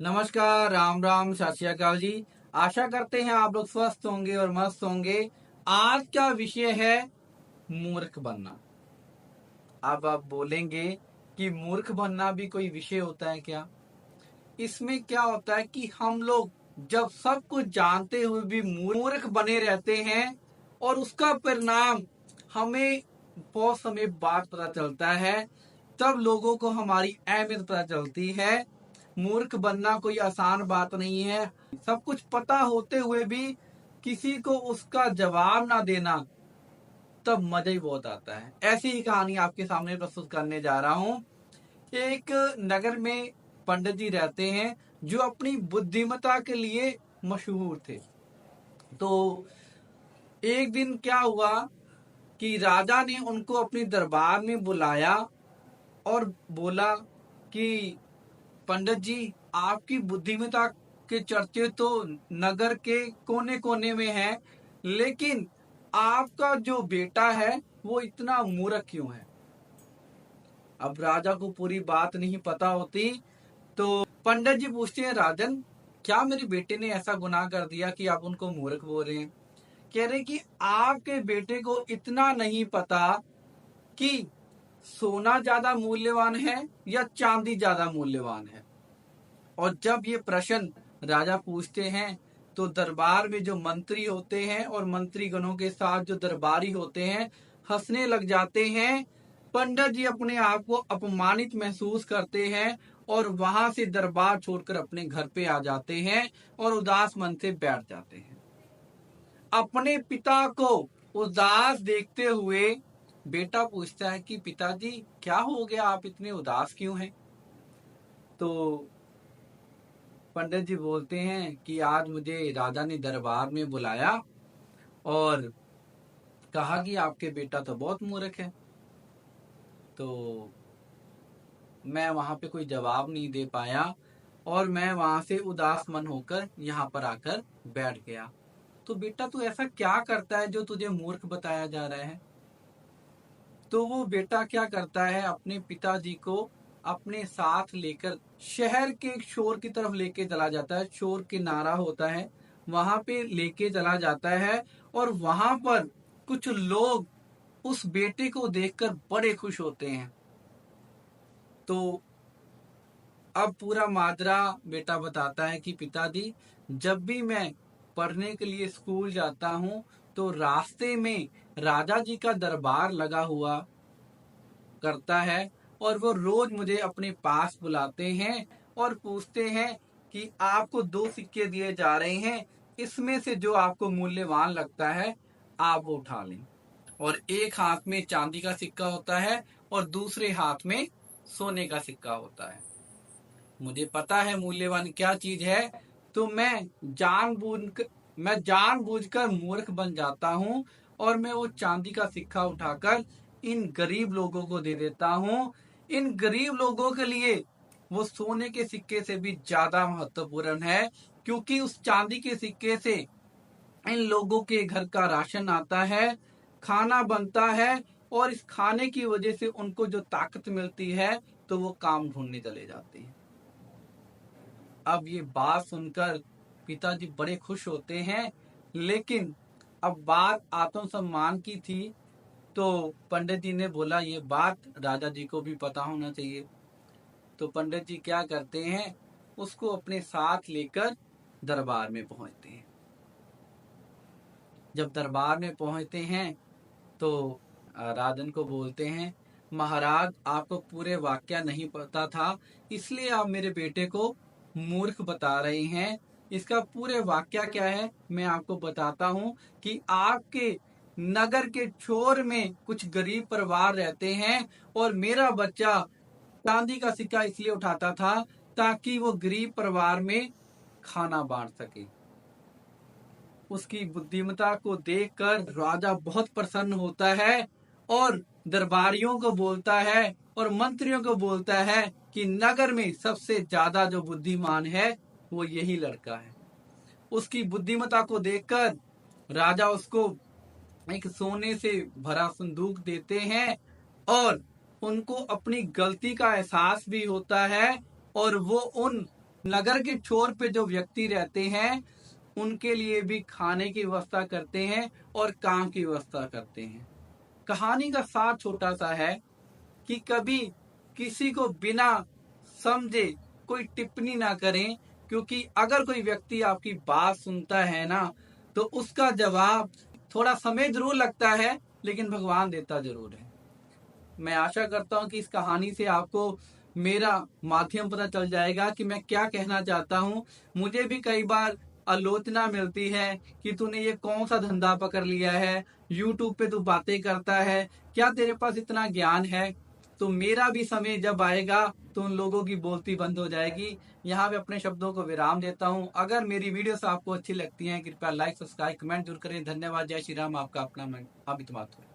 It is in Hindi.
नमस्कार, राम राम, सत श्री अकाल जी। आशा करते हैं आप लोग स्वस्थ होंगे और मस्त होंगे। आज का विषय है मूर्ख बनना। अब आप बोलेंगे कि मूर्ख बनना भी कोई विषय होता है क्या? इसमें क्या होता है कि हम लोग जब सब कुछ जानते हुए भी मूर्ख बने रहते हैं और उसका परिणाम हमें बहुत समय बाद पता चलता है, तब लोगों को हमारी अहमियत पता चलती है। मूर्ख बनना कोई आसान बात नहीं है। सब कुछ पता होते हुए भी किसी को उसका जवाब ना देना, तब मजा ही बहुत आता है। ऐसी ही कहानी आपके सामने प्रस्तुत करने जा रहा हूँ। एक नगर में पंडित जी रहते हैं जो अपनी बुद्धिमता के लिए मशहूर थे। तो एक दिन क्या हुआ कि राजा ने उनको अपने दरबार में बुलाया और बोला कि पंडित जी, आपकी बुद्धिमता के चर्चे तो नगर के कोने कोने में है, लेकिन आपका जो बेटा है वो इतना मूर्ख क्यों है? अब राजा को पूरी बात नहीं पता होती। तो पंडित जी पूछते हैं, राजन, क्या मेरे बेटे ने ऐसा गुनाह कर दिया कि आप उनको मूर्ख बोल रहे हैं? कह रहे कि आपके बेटे को इतना नहीं पता कि सोना ज्यादा मूल्यवान है या चांदी ज्यादा मूल्यवान है। और जब ये प्रश्न राजा पूछते हैं तो दरबार में जो मंत्री होते हैं और मंत्री गणों के साथ जो दरबारी होते हैं हंसने लग जाते हैं। पंडित जी अपने आप को अपमानित महसूस करते हैं और वहां से दरबार छोड़कर अपने घर पे आ जाते हैं और उदास मन से बैठ जाते हैं। अपने पिता को उदास देखते हुए बेटा पूछता है कि पिताजी, क्या हो गया, आप इतने उदास क्यों हैं? तो पंडित जी बोलते हैं कि आज मुझे राजा ने दरबार में बुलाया और कहा कि आपके बेटा तो बहुत मूर्ख है। तो मैं वहां पे कोई जवाब नहीं दे पाया और मैं वहां से उदास मन होकर यहाँ पर आकर बैठ गया। तो बेटा, तू ऐसा क्या करता है जो तुझे मूर्ख बताया जा रहा है? तो वो बेटा क्या करता है, अपने पिताजी को अपने साथ लेकर शहर के एक शोर की तरफ लेके चला जाता है। शोर किनारा होता है, वहां पे लेके चला जाता है और वहां पर कुछ लोग उस बेटे को देखकर बड़े खुश होते हैं। तो अब पूरा माजरा बेटा बताता है कि पिताजी, जब भी मैं पढ़ने के लिए स्कूल जाता हूँ तो रास्ते में राजा जी का दरबार लगा हुआ करता है और वो रोज मुझे अपने पास बुलाते हैं और पूछते हैं कि आपको दो सिक्के दिए जा रहे हैं, इसमें से जो आपको मूल्यवान लगता है आप वो उठा लें। और एक हाथ में चांदी का सिक्का होता है और दूसरे हाथ में सोने का सिक्का होता है। मुझे पता है मूल्यवान क्या चीज है, तो मैं जानबूझकर मूर्ख बन जाता हूँ और मैं वो चांदी का सिक्का उठाकर इन गरीब लोगों को दे देता हूँ। इन गरीब लोगों के लिए वो सोने के सिक्के से भी ज्यादा महत्वपूर्ण है, क्योंकि उस चांदी के सिक्के से इन लोगों के घर का राशन आता है, खाना बनता है और इस खाने की वजह से उनको जो ताकत मिलती है तो वो काम ढूंढने चले जाते हैं। अब ये बात सुनकर पिताजी बड़े खुश होते हैं, लेकिन अब बात आत्मसम्मान की थी। तो पंडित जी ने बोला, ये बात राजा जी को भी पता होना चाहिए। तो पंडित जी क्या करते हैं, उसको अपने साथ लेकर दरबार में पहुंचते हैं। जब दरबार में पहुंचते हैं तो राजन को बोलते हैं, महाराज, आपको पूरे वाक्य नहीं पता था, इसलिए आप मेरे बेटे को मूर्ख बता रहे हैं। इसका पूरे वाक्य क्या है मैं आपको बताता हूँ कि आपके नगर के छोर में कुछ गरीब परिवार रहते हैं और मेरा बच्चा चांदी का सिक्का इसलिए उठाता था ताकि वो गरीब परिवार में खाना बांट सके। उसकी बुद्धिमत्ता को देखकर राजा बहुत प्रसन्न होता है और दरबारियों को बोलता है और मंत्रियों को बोलता है कि नगर में सबसे ज्यादा जो बुद्धिमान है वो यही लड़का है। उसकी बुद्धिमत्ता को देखकर राजा उसको एक सोने से भरा संदूक देते हैं और उनको अपनी गलती का एहसास भी होता है और वो उन नगर के छोर पे जो व्यक्ति रहते हैं उनके लिए भी खाने की व्यवस्था करते हैं और काम की व्यवस्था करते हैं। कहानी का सार छोटा सा है कि कभी किसी को बिना समझे कोई टिप्पणी ना करें, क्योंकि अगर कोई व्यक्ति आपकी बात सुनता है ना तो उसका जवाब थोड़ा समय जरूर लगता है लेकिन भगवान देता जरूर है। मैं आशा करता हूं कि इस कहानी से आपको मेरा माध्यम पता चल जाएगा कि मैं क्या कहना चाहता हूं। मुझे भी कई बार आलोचना मिलती है कि तूने ये कौन सा धंधा पकड़ लिया है, यूट्यूब पे तू बातें करता है, क्या तेरे पास इतना ज्ञान है। तो मेरा भी समय जब आएगा तो उन लोगों की बोलती बंद हो जाएगी। यहाँ पे अपने शब्दों को विराम देता हूँ। अगर मेरी वीडियोस आपको अच्छी लगती हैं कृपया लाइक सब्सक्राइब कमेंट जरूर करें। धन्यवाद। जय श्री राम। आपका अपना अमित माथुर।